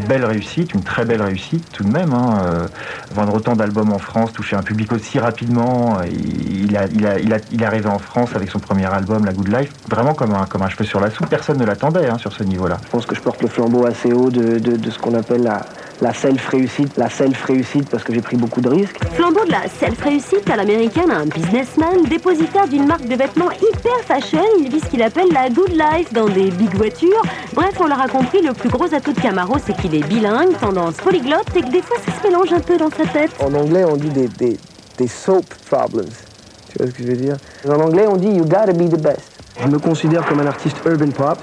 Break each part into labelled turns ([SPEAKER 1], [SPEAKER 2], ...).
[SPEAKER 1] belle réussite, une très belle réussite tout de même. Vendre autant d'albums en France, toucher un public aussi rapidement. Il est arrivé en France avec son premier album, La Good Life, vraiment comme un cheveu sur la soupe. Personne ne l'attendait sur ce niveau-là.
[SPEAKER 2] Je pense que je porte le flambeau assez haut de ce qu'on appelle la self-réussite, parce que j'ai pris beaucoup de risques.
[SPEAKER 3] Flambeau de la self-réussite à l'américaine, un businessman, dépositaire d'une marque de vêtements hyper fashion, il vit ce qu'il appelle la good life dans des big voitures. Bref, on l'aura compris, le plus gros atout de Camaro, c'est qu'il est bilingue, tendance polyglotte, et que des fois ça se mélange un peu dans sa tête.
[SPEAKER 2] En anglais, on dit des soap problems. Tu vois ce que je veux dire? En anglais, on dit you gotta be the best. Je me considère comme un artiste urban pop.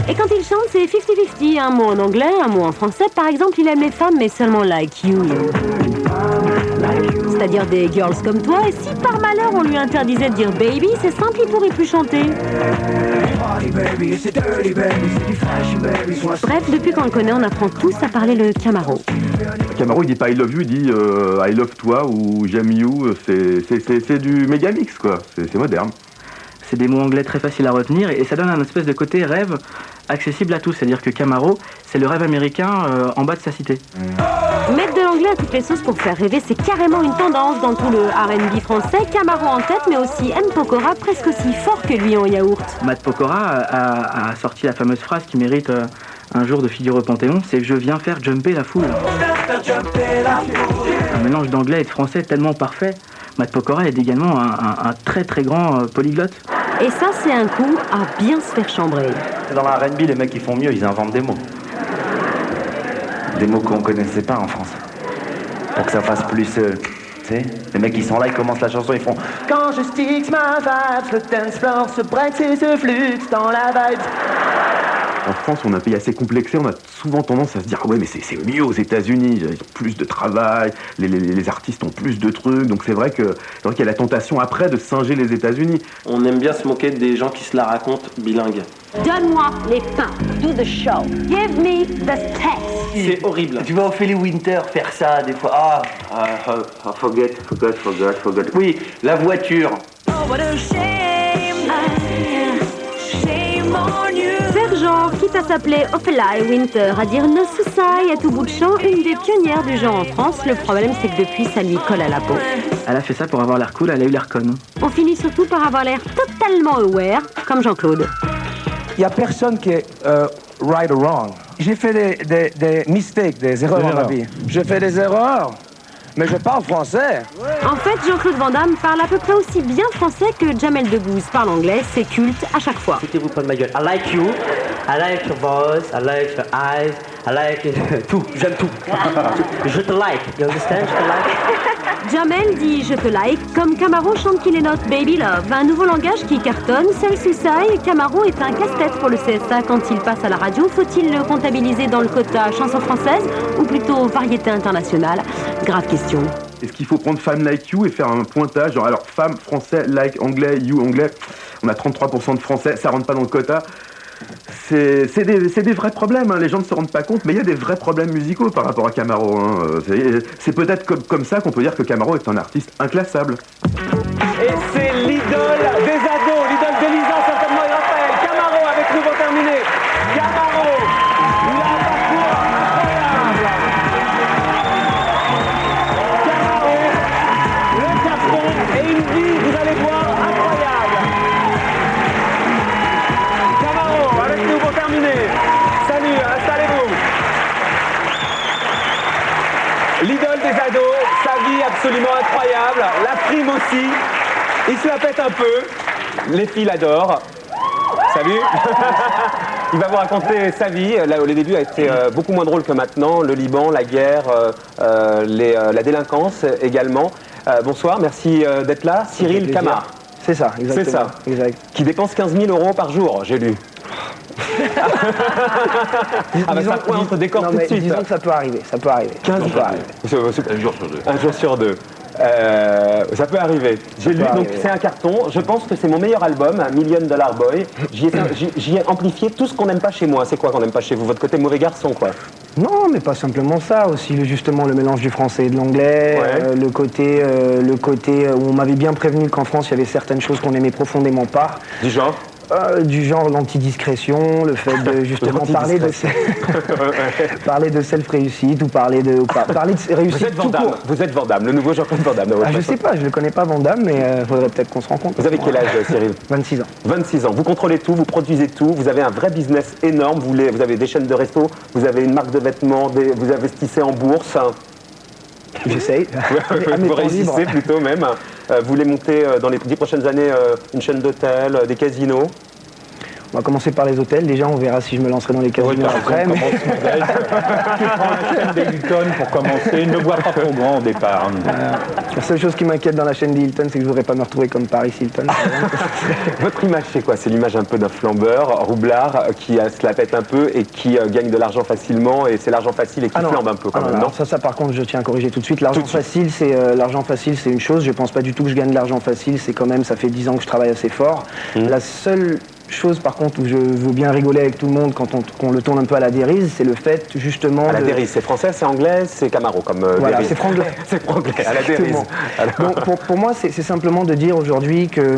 [SPEAKER 3] Et quand il chante, c'est 50-50, un mot en anglais, un mot en français. Par exemple, il aime les femmes, mais seulement like you. C'est-à-dire des girls comme toi, et si par malheur on lui interdisait de dire baby, c'est simple, il pourrait plus chanter. Bref, depuis qu'on le connaît, on apprend tous à parler le Camaro.
[SPEAKER 4] Camaro, il dit pas I love you, il dit I love toi ou j'aime you, c'est du méga mix quoi, c'est moderne.
[SPEAKER 5] C'est des mots anglais très faciles à retenir et ça donne un espèce de côté rêve accessible à tous. C'est-à-dire que Camaro, c'est le rêve américain en bas de sa cité.
[SPEAKER 3] Mettre de l'anglais à toutes les sauces pour faire rêver, c'est carrément une tendance dans tout le R&B français. Camaro en tête, mais aussi M. Pokora, presque aussi fort que lui en yaourt.
[SPEAKER 5] Matt Pokora a sorti la fameuse phrase qui mérite un jour de figure au Panthéon, c'est « Je viens faire jumper la foule ». Un mélange d'anglais et de français tellement parfait. Matt Pokora est également un très très grand polyglotte.
[SPEAKER 3] Et ça, c'est un coup à bien se faire chambrer.
[SPEAKER 6] Dans la R&B, les mecs qui font mieux, ils inventent des mots. Des mots qu'on connaissait pas en France. Pour que ça fasse plus... tu sais, les mecs qui sont là, ils commencent la chanson, ils font « Quand je stick ma vibe, le dance floor se breaks et se flux dans la vibe ».
[SPEAKER 4] En France, on a un pays assez complexé, on a souvent tendance à se dire ah ouais mais c'est mieux aux États-Unis, ils ont plus de travail, les artistes ont plus de trucs, donc c'est vrai qu'il y a la tentation après de singer les États-Unis.
[SPEAKER 7] On aime bien se moquer des gens qui se la racontent bilingues.
[SPEAKER 3] Donne-moi les pains, do the show, give me the text.
[SPEAKER 7] C'est horrible.
[SPEAKER 6] Tu vois Ophélie Winter faire ça des fois, forget. Oui, la voiture.
[SPEAKER 3] Oh, Sergent, quitte à s'appeler Ophélie Winter, à dire No Souci à tout bout de champ, une des pionnières du genre en France. Le problème, c'est que depuis, ça lui colle à la peau.
[SPEAKER 5] Elle a fait ça pour avoir l'air cool, elle a eu l'air conne.
[SPEAKER 3] On finit surtout par avoir l'air totalement aware, comme Jean-Claude.
[SPEAKER 8] Il n'y a personne qui est right or wrong. J'ai fait des mistakes, des erreurs dans ma vie. Je fais des erreurs, mais je parle français.
[SPEAKER 3] En fait, Jean-Claude Van Damme parle à peu près aussi bien français que Jamel Debbouze parle anglais. C'est culte à chaque fois.
[SPEAKER 9] Foutez-vous pas de ma gueule. I like you, I like your voice, I like your eyes, I like tout, j'aime tout. Je te like, you understand? Je te like.
[SPEAKER 3] Jamel dit je te like, comme Camaro chante qu'il est notre baby love. Un nouveau langage qui cartonne, Celle Soussaille. Camaro est un casse-tête pour le CSA quand il passe à la radio. Faut-il le comptabiliser dans le quota chanson française ou plutôt variété internationale? Grave question.
[SPEAKER 4] Est-ce qu'il faut prendre femme like you et faire un pointage, genre alors femme, français, like, anglais, you, anglais, on a 33% de français, ça rentre pas dans le quota. C'est des vrais problèmes, les gens ne se rendent pas compte, mais il y a des vrais problèmes musicaux par rapport à Camaro. C'est peut-être comme ça qu'on peut dire que Camaro est un artiste inclassable.
[SPEAKER 10] Et c'est l'idole des ados, l'idole d'Elisa, certainement, et Raphaël. Camaro avec nous pour terminer. Camaro, il a un parcours incroyable. Camaro, le carton et une vie, vous allez voir, incroyable. Camaro, avec nous pour terminer. Salut, installez-vous. L'idole des ados, sa vie absolument incroyable, la prime aussi. Il se la pète un peu, les filles l'adorent. Salut. Il va vous raconter sa vie. Là, le début a été beaucoup moins drôle que maintenant. Le Liban, la guerre, la délinquance également. Bonsoir, merci d'être là. Cyril Camar.
[SPEAKER 2] C'est ça, exactement.
[SPEAKER 10] C'est ça.
[SPEAKER 2] Exact.
[SPEAKER 10] Qui dépense 15 000 € par jour, j'ai lu. Ah bah ça pointe au décor tout de suite.
[SPEAKER 2] Disons que ça peut arriver, ça peut arriver.
[SPEAKER 10] 15
[SPEAKER 2] ça peut arriver.
[SPEAKER 6] Un jour sur deux.
[SPEAKER 10] Un jour sur deux. Ça peut arriver. J'ai lu, donc c'est un carton. Je pense que c'est mon meilleur album, $1 Million Boy. J'y ai amplifié tout ce qu'on n'aime pas chez moi. C'est quoi qu'on n'aime pas chez vous? Votre côté mauvais garçon, quoi?
[SPEAKER 2] Non, mais pas simplement ça. Aussi, justement, le mélange du français et de l'anglais.
[SPEAKER 10] Ouais.
[SPEAKER 2] Le côté où on m'avait bien prévenu qu'en France, il y avait certaines choses qu'on aimait profondément pas.
[SPEAKER 10] Du genre?
[SPEAKER 2] Du genre l'antidiscrétion, le fait de justement parler de self-réussite ou parler de réussite tout court.
[SPEAKER 10] Vous êtes Van Damme, le nouveau Jean-Claude Van Damme.
[SPEAKER 2] Je sais pas, je ne connais pas Van Damme, mais il faudrait peut-être qu'on se rencontre.
[SPEAKER 10] Vous avez quel âge, Cyril?
[SPEAKER 2] 26 ans.
[SPEAKER 10] 26 ans. Vous contrôlez tout, vous produisez tout, vous avez un vrai business énorme, vous avez des chaînes de resto, vous avez une marque de vêtements, vous investissez en bourse.
[SPEAKER 2] J'essaye.
[SPEAKER 10] Vous réussissez plutôt même. Vous voulez monter dans les 10 prochaines années une chaîne d'hôtels, des casinos?
[SPEAKER 2] On va commencer par les hôtels. Déjà, on verra si je me lancerai dans les casinos après.
[SPEAKER 11] Tu prends la chaîne des Hilton pour commencer. Ne bois pas trop grand au départ.
[SPEAKER 2] La seule chose qui m'inquiète dans la chaîne des Hilton, c'est que je ne voudrais pas me retrouver comme Paris Hilton.
[SPEAKER 10] Votre image, c'est quoi? C'est l'image un peu d'un flambeur, roublard, qui se la pète un peu et qui gagne de l'argent facilement. Et c'est l'argent facile et qui flambe un peu quand même, non?
[SPEAKER 2] Ça, par contre, je tiens à corriger tout de suite. L'argent facile, c'est une chose. Je pense pas du tout que je gagne de l'argent facile. C'est quand même, ça fait 10 ans que je travaille assez fort. La seule chose par contre où je veux bien rigoler avec tout le monde quand on le tourne un peu à la dérive, c'est le fait justement...
[SPEAKER 10] À la dérive, c'est français, c'est anglais, c'est Camaro comme
[SPEAKER 2] voilà,
[SPEAKER 10] dérive.
[SPEAKER 2] c'est franglais.
[SPEAKER 10] C'est franglais, à la dérive.
[SPEAKER 2] Donc pour moi, c'est simplement de dire aujourd'hui que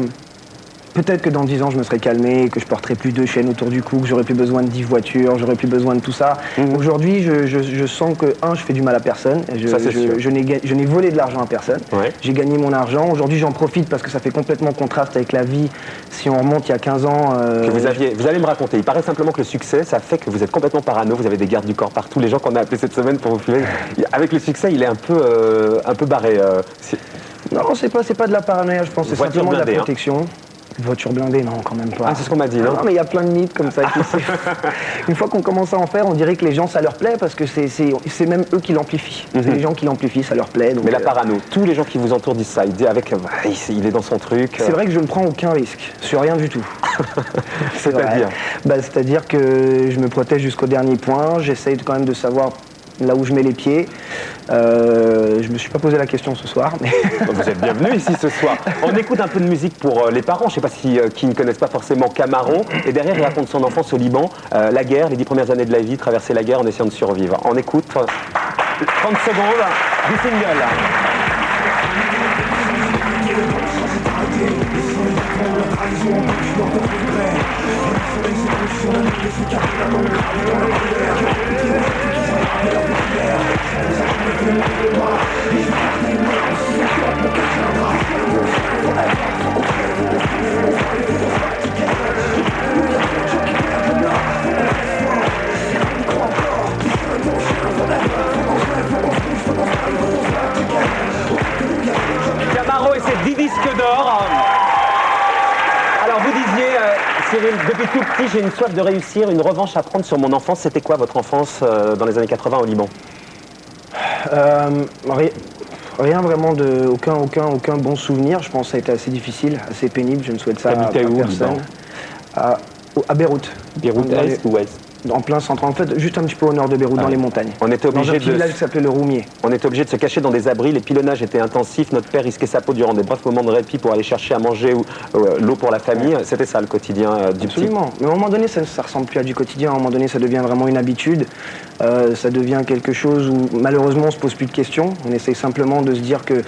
[SPEAKER 2] peut-être que dans 10 ans, je me serais calmé, que je porterais plus 2 chaînes autour du cou, que j'aurais plus besoin de 10 voitures, j'aurais plus besoin de tout ça. Aujourd'hui, je sens que, je fais du mal à personne. Je n'ai volé de l'argent à personne.
[SPEAKER 10] Ouais.
[SPEAKER 2] J'ai gagné mon argent. Aujourd'hui, j'en profite parce que ça fait complètement contraste avec la vie. Si on remonte il y a 15 ans...
[SPEAKER 10] que vous allez me raconter. Il paraît simplement que le succès, ça fait que vous êtes complètement parano. Vous avez des gardes du corps partout. Les gens qu'on a appelés cette semaine pour vous filmer. Avec le succès, il est un peu barré.
[SPEAKER 2] Non, c'est pas de la paranoïa, je pense. C'est simplement de la protection. Voiture blindée, non, quand même pas.
[SPEAKER 10] Ah, c'est ce qu'on m'a dit, non?
[SPEAKER 2] Non, mais il y a plein de mythes comme ça. Une fois qu'on commence à en faire, on dirait que les gens, ça leur plaît parce que c'est même eux qui l'amplifient. C'est les gens qui l'amplifient, ça leur plaît. Donc,
[SPEAKER 10] mais la parano, tous les gens qui vous entourent disent ça. Ils disent il est dans son truc.
[SPEAKER 2] C'est vrai que je ne prends aucun risque, sur rien du tout.
[SPEAKER 10] C'est-à-dire
[SPEAKER 2] c'est-à-dire que je me protège jusqu'au dernier point. J'essaye quand même de savoir là où je mets les pieds. Je me suis pas posé la question ce soir. Mais...
[SPEAKER 10] Vous êtes bienvenue ici ce soir. On écoute un peu de musique pour les parents. Je sais pas qui ne connaissent pas forcément Camaro. Et derrière, il raconte son enfance au Liban, la guerre, les 10 premières années de la vie, traverser la guerre en essayant de survivre. On écoute 30 secondes du single. Camaro et ses 10 disques d'or. Alors vous disiez, Cyril, depuis tout petit, j'ai une soif de réussir, une revanche à prendre sur mon enfance. C'était quoi votre enfance dans les années 80 au Liban?
[SPEAKER 2] Rien vraiment aucun bon souvenir. Je pense que ça a été assez difficile, assez pénible. Je ne souhaite ça à personne. À Beyrouth.
[SPEAKER 10] Beyrouth Est ou Ouest?
[SPEAKER 2] En plein centre, en fait, juste un petit peu au nord de Beyrouth, dans les montagnes.
[SPEAKER 10] On était obligé
[SPEAKER 2] dans un petit village qui s'appelait le Roumier.
[SPEAKER 10] On était obligé de se cacher dans des abris, les pilonnages étaient intensifs, notre père risquait sa peau durant des brefs moments de répit pour aller chercher à manger ou l'eau pour la famille. C'était ça le quotidien du petit.
[SPEAKER 2] Absolument. Mais à un moment donné, ça ressemble plus à du quotidien. À un moment donné, ça devient vraiment une habitude. Ça devient quelque chose où malheureusement on se pose plus de questions. On essaye simplement de se dire qu'il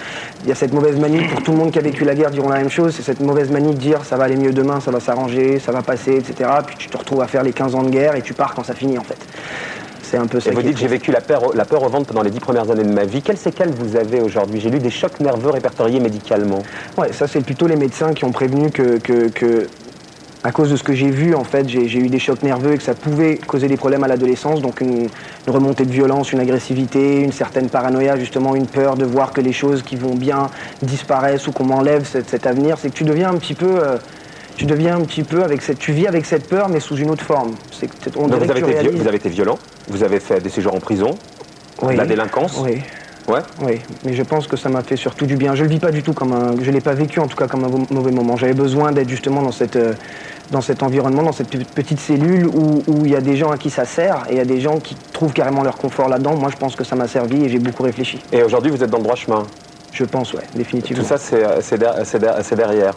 [SPEAKER 2] y a cette mauvaise manie, pour tout le monde qui a vécu la guerre diront la même chose, c'est cette mauvaise manie de dire ça va aller mieux demain, ça va s'arranger, ça va passer, etc. Puis tu te retrouves à faire les 15 ans de guerre et tu pars quand ça finit en fait. C'est un peu ça.
[SPEAKER 10] Et vous dites j'ai vécu la peur au ventre pendant les 10 premières années de ma vie. Quelles séquelles vous avez aujourd'hui? J'ai lu des chocs nerveux répertoriés médicalement. Ouais,
[SPEAKER 2] ça c'est plutôt les médecins qui ont prévenu que à cause de ce que j'ai vu, en fait, j'ai eu des chocs nerveux et que ça pouvait causer des problèmes à l'adolescence, donc une remontée de violence, une agressivité, une certaine paranoïa, justement une peur de voir que les choses qui vont bien disparaissent ou qu'on m'enlève cet avenir. C'est que tu deviens un petit peu... tu vis avec cette peur, mais sous une autre forme.
[SPEAKER 10] Donc vous avez été violent, vous avez fait des séjours en prison, de la délinquance.
[SPEAKER 2] Oui.
[SPEAKER 10] Ouais.
[SPEAKER 2] Oui, mais je pense que ça m'a fait surtout du bien. Je le vis pas du tout je l'ai pas vécu en tout cas comme un mauvais moment. J'avais besoin d'être justement dans cet environnement, dans cette petite cellule où il y a des gens à qui ça sert et il y a des gens qui trouvent carrément leur confort là-dedans. Moi, je pense que ça m'a servi et j'ai beaucoup réfléchi.
[SPEAKER 10] Et aujourd'hui, vous êtes dans le droit chemin?
[SPEAKER 2] Je pense, ouais, définitivement.
[SPEAKER 10] Tout ça, c'est derrière.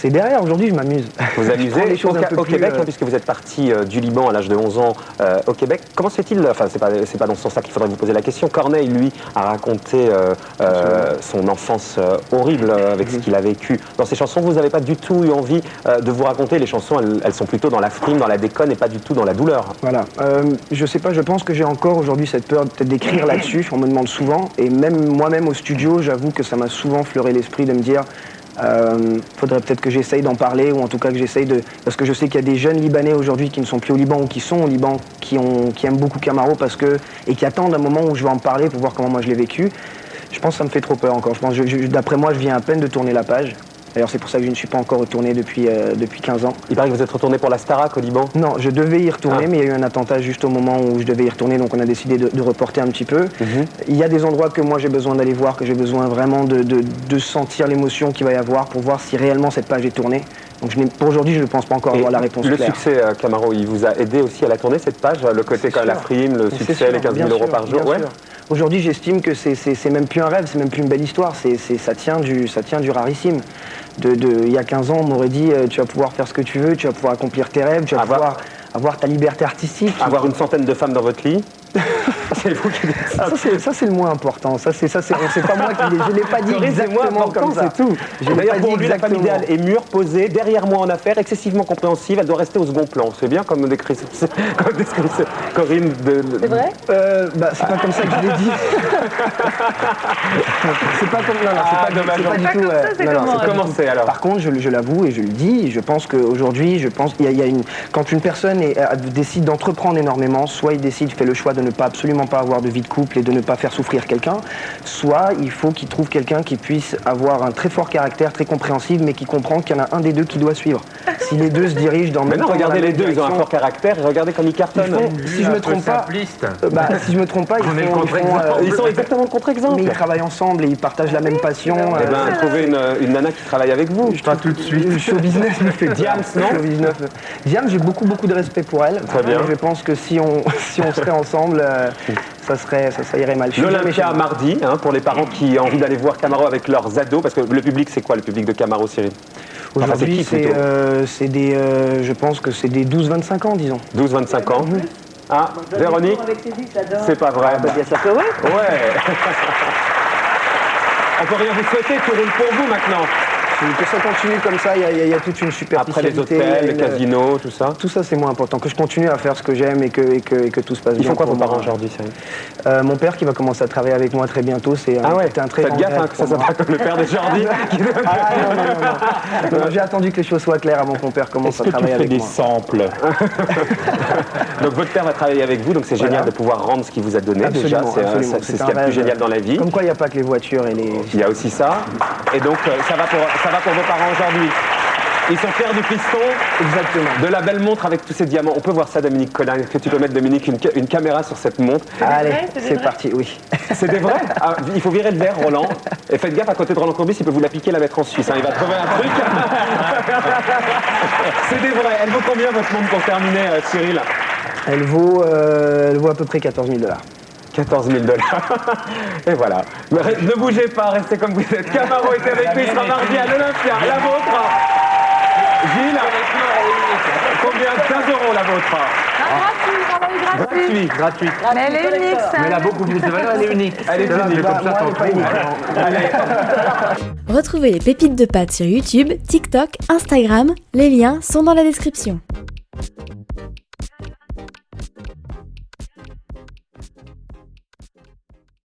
[SPEAKER 2] c'est derrière. Aujourd'hui, je m'amuse.
[SPEAKER 12] Vous amusez au Québec, puisque vous êtes parti du Liban à l'âge de 11 ans au Québec. Comment se fait-il, enfin c'est pas dans ce sens-là qu'il faudrait vous poser la question, Corneille, lui, a raconté son enfance horrible avec ce qu'il a vécu dans ses chansons. Vous n'avez pas du tout eu envie de vous raconter, les chansons, elles sont plutôt dans la frime, dans la déconne et pas du tout dans la douleur.
[SPEAKER 2] Voilà, je sais pas, je pense que j'ai encore aujourd'hui cette peur peut-être d'écrire là-dessus, on me demande souvent, et même moi-même au studio, j'avoue que ça m'a souvent fleuré l'esprit de me dire faudrait peut-être que j'essaye d'en parler, ou en tout cas que j'essaye de... Parce que je sais qu'il y a des jeunes Libanais aujourd'hui qui ne sont plus au Liban ou qui sont au Liban, qui aiment beaucoup Camaro et qui attendent un moment où je vais en parler pour voir comment moi je l'ai vécu. Je pense que ça me fait trop peur encore. D'après moi, je viens à peine de tourner la page. D'ailleurs, c'est pour ça que je ne suis pas encore retourné depuis 15 ans.
[SPEAKER 12] Il paraît que vous êtes retourné pour la Starac au Liban? Non,
[SPEAKER 2] je devais y retourner, mais il y a eu un attentat juste au moment où je devais y retourner, donc on a décidé de reporter un petit peu. Il y a des endroits que moi j'ai besoin d'aller voir, que j'ai besoin vraiment de sentir l'émotion qu'il va y avoir pour voir si réellement cette page est tournée. Donc pour aujourd'hui, je ne pense pas encore avoir la réponse claire.
[SPEAKER 12] Le succès, Camaro, il vous a aidé aussi à la tourner, cette page? Le côté quand la frime, le succès, les 15 000 euros par jour?
[SPEAKER 2] Ouais. Aujourd'hui, j'estime que c'est même plus un rêve, c'est même plus une belle histoire, ça tient du rarissime. Il y a 15 ans, on m'aurait dit tu vas pouvoir faire ce que tu veux, tu vas pouvoir accomplir tes rêves, tu vas pouvoir avoir ta liberté artistique.
[SPEAKER 12] Avoir une centaine de femmes dans votre lit. C'est vous qui dites ça.
[SPEAKER 2] Ça c'est le moins important. C'est pas moi qui je l'ai pas dit exactement comme ça.
[SPEAKER 12] C'est tout. D'ailleurs pour lui la femme idéale est mûre, posée, derrière moi en affaires, excessivement compréhensive, elle doit rester au second plan. C'est bien comme décrit Corinne de...
[SPEAKER 3] C'est vrai
[SPEAKER 2] c'est pas comme ça que je l'ai dit. C'est pas comme c'est pas du tout.
[SPEAKER 12] Comment c'est alors?
[SPEAKER 2] Par contre, je l'avoue et je le dis, je pense qu'aujourd'hui, quand une personne décide d'entreprendre énormément, soit il fait le choix de ne pas absolument pas avoir de vie de couple et de ne pas faire souffrir quelqu'un, soit il faut qu'il trouve quelqu'un qui puisse avoir un très fort caractère, très compréhensif, mais qui comprend qu'il y en a un des deux qui doit suivre. Si les deux se dirigent dans le même temps,
[SPEAKER 12] regardez les deux, ils ont un fort caractère, regardez comme ils cartonnent.
[SPEAKER 2] Si je me trompe pas,
[SPEAKER 12] ils sont exactement le contre-exemple.
[SPEAKER 2] Mais ils travaillent ensemble et ils partagent la même passion.
[SPEAKER 12] Trouvez une nana qui travaille avec vous.
[SPEAKER 2] Pas tout de suite. Show business me fait
[SPEAKER 12] Diams, non?
[SPEAKER 2] Diams, j'ai beaucoup de respect pour elle.
[SPEAKER 12] Très bien.
[SPEAKER 2] Je pense que si on serait ensemble, ça irait mal.
[SPEAKER 12] L'Olympia mardi, pour les parents qui ont envie d'aller voir Camaro avec leurs ados, parce que le public, c'est quoi le public de Camaro, Cyril?
[SPEAKER 2] Aujourd'hui, je pense que c'est des 12-25 ans, disons.
[SPEAKER 12] 12-25 ans. Ah, Véronique, c'est pas vrai.
[SPEAKER 2] Bien sûr que oui.
[SPEAKER 12] Ouais. On peut rien vous souhaiter, tout roule pour vous maintenant.
[SPEAKER 2] Que ça continue comme ça, il y a toute une superficialité.
[SPEAKER 12] Après les hôtels, les casinos, tout ça.
[SPEAKER 2] Tout ça, c'est moins important. Que je continue à faire ce que j'aime et que tout se passe bien.
[SPEAKER 12] Ils font quoi vos parents aujourd'hui, Cyril?
[SPEAKER 2] Mon père qui va commencer à travailler avec moi très bientôt, c'est un très
[SPEAKER 12] grand gaffe que ça soit pas comme le père de Jordi.
[SPEAKER 2] Non, j'ai attendu que les choses soient claires avant que mon père commence à travailler avec moi.
[SPEAKER 11] Est-ce que tu fais des
[SPEAKER 12] samples? Donc votre père va travailler avec vous, donc c'est génial de pouvoir rendre ce qu'il vous a donné. Déjà, c'est ce qu'il y a de plus génial dans la vie.
[SPEAKER 2] Comme quoi, il n'y a pas que les voitures et les...
[SPEAKER 12] Il y a aussi ça. Et donc, ça va pour vos parents aujourd'hui. Ils sont fiers du piston.
[SPEAKER 2] Exactement.
[SPEAKER 12] De la belle montre avec tous ces diamants. On peut voir ça, Dominique Collin. Est-ce que tu peux mettre, Dominique, une caméra sur cette montre?
[SPEAKER 2] Allez, c'est parti, oui.
[SPEAKER 12] C'est des vrais? Il faut virer le verre, Roland. Et faites gaffe, à côté de Roland Courbis, il peut vous la piquer et la mettre en Suisse. Il va trouver un truc. C'est des vrais. Elle vaut combien, votre montre, pour terminer, Cyril?
[SPEAKER 2] Elle vaut à peu près 14 000 $.
[SPEAKER 12] 14 000 $. Et voilà. Ne bougez pas, restez comme vous êtes. Camaro était avec nous, il sera mardi à l'Olympia. La vôtre, Gilles, combien? 15 € la vôtre.
[SPEAKER 11] Gratuit.
[SPEAKER 3] Mais elle est unique, ça.
[SPEAKER 11] Mais elle a beaucoup plus de valeur, elle est unique.
[SPEAKER 12] Elle est unique, comme ça,
[SPEAKER 13] Retrouvez les pépites de pâtes sur YouTube, TikTok, Instagram. Les liens sont dans la description.